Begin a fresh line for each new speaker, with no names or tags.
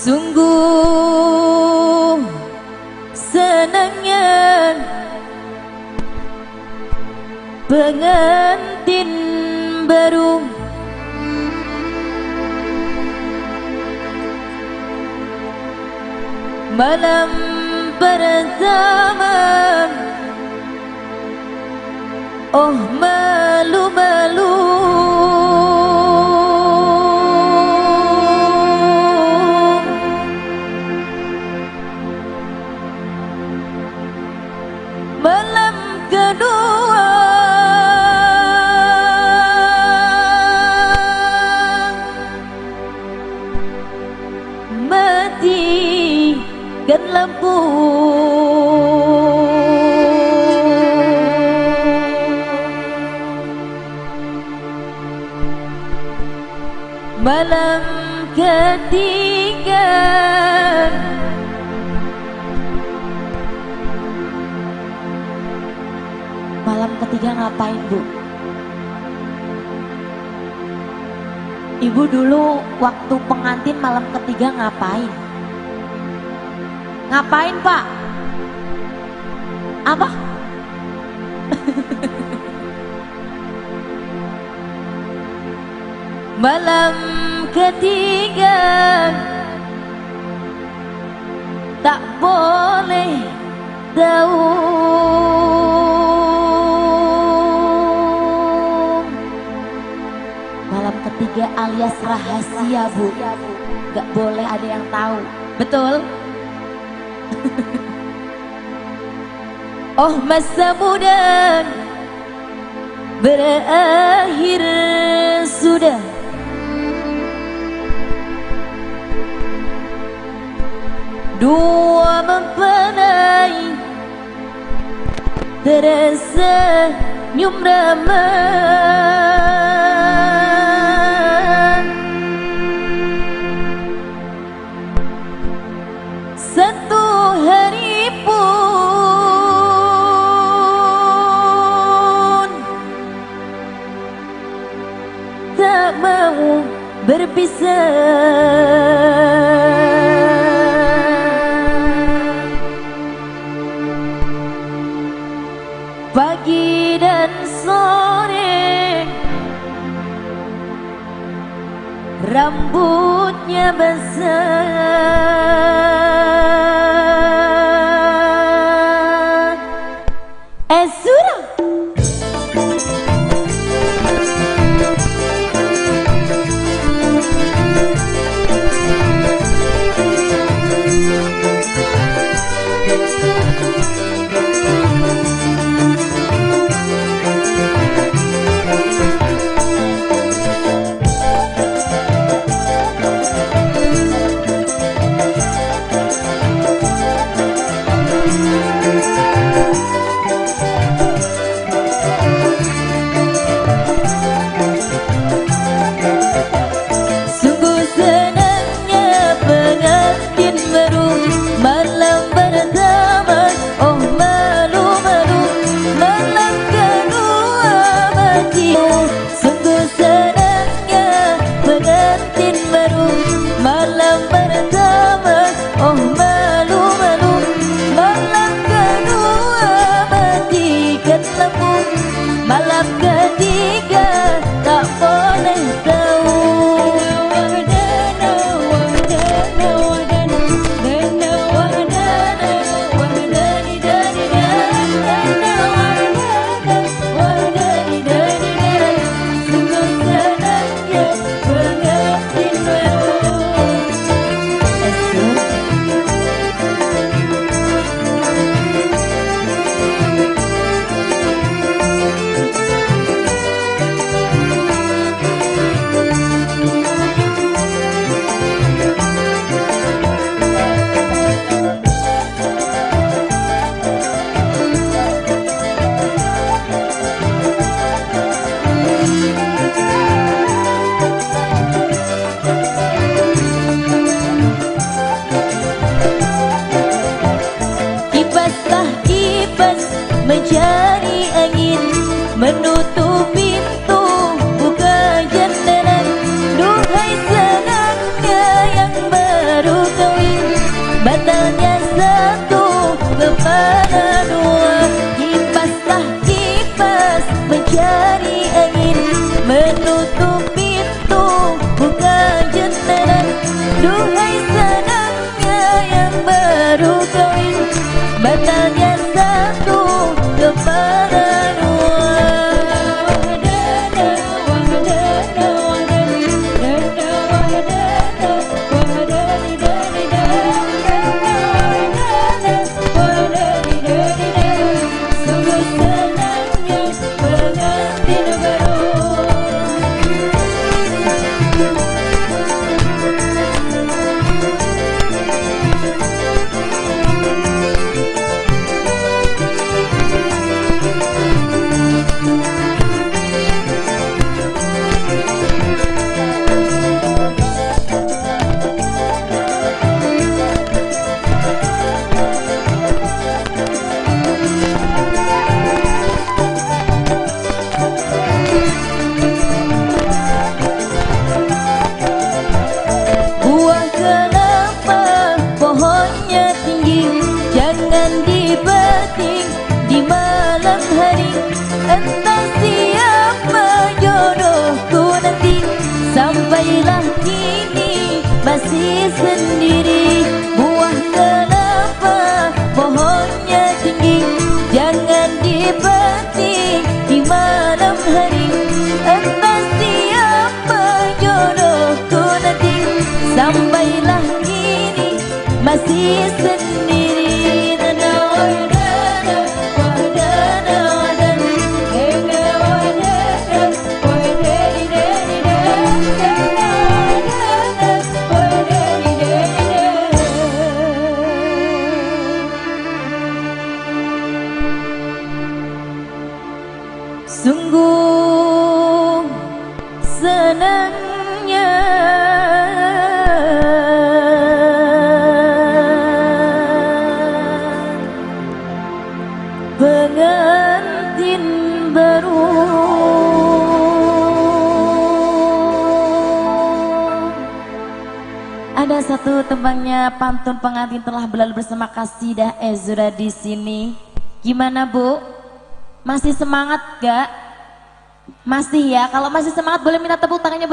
Sungguh senangnya pengantin baru malam pertama. Oh malu-malu malam kedua matikan lampu. Malam ketiga ngapain, Bu? Ibu dulu waktu pengantin malam ketiga ngapain? Ngapain, Pak? Apa? Malam ketiga tak boleh tahu. Malam ketiga alias rahasia, Bu. Gak boleh ada yang tahu. Betul? Oh masa muda berakhir sudah. Dua mempelai tersenyum ramah. Satu hari pun tak mau berpisah. Pagi dan sore rambutnya basah. Sudah. malam hari. Entah siapa jodohku nanti, sampailah kini masih sendiri. Buah kelapa pohonnya tinggi, jangan dipetik di malam hari. Entah siapa jodohku nanti, sampailah kini masih sendiri. Sungguh senangnya pengantin baru. Ada satu tembangnya pantun pengantin telah berlalu bersama Kasidah Ezra di sini. Gimana Bu? Masih semangat gak? Masih ya, kalau masih semangat boleh minta tepuk tangannya.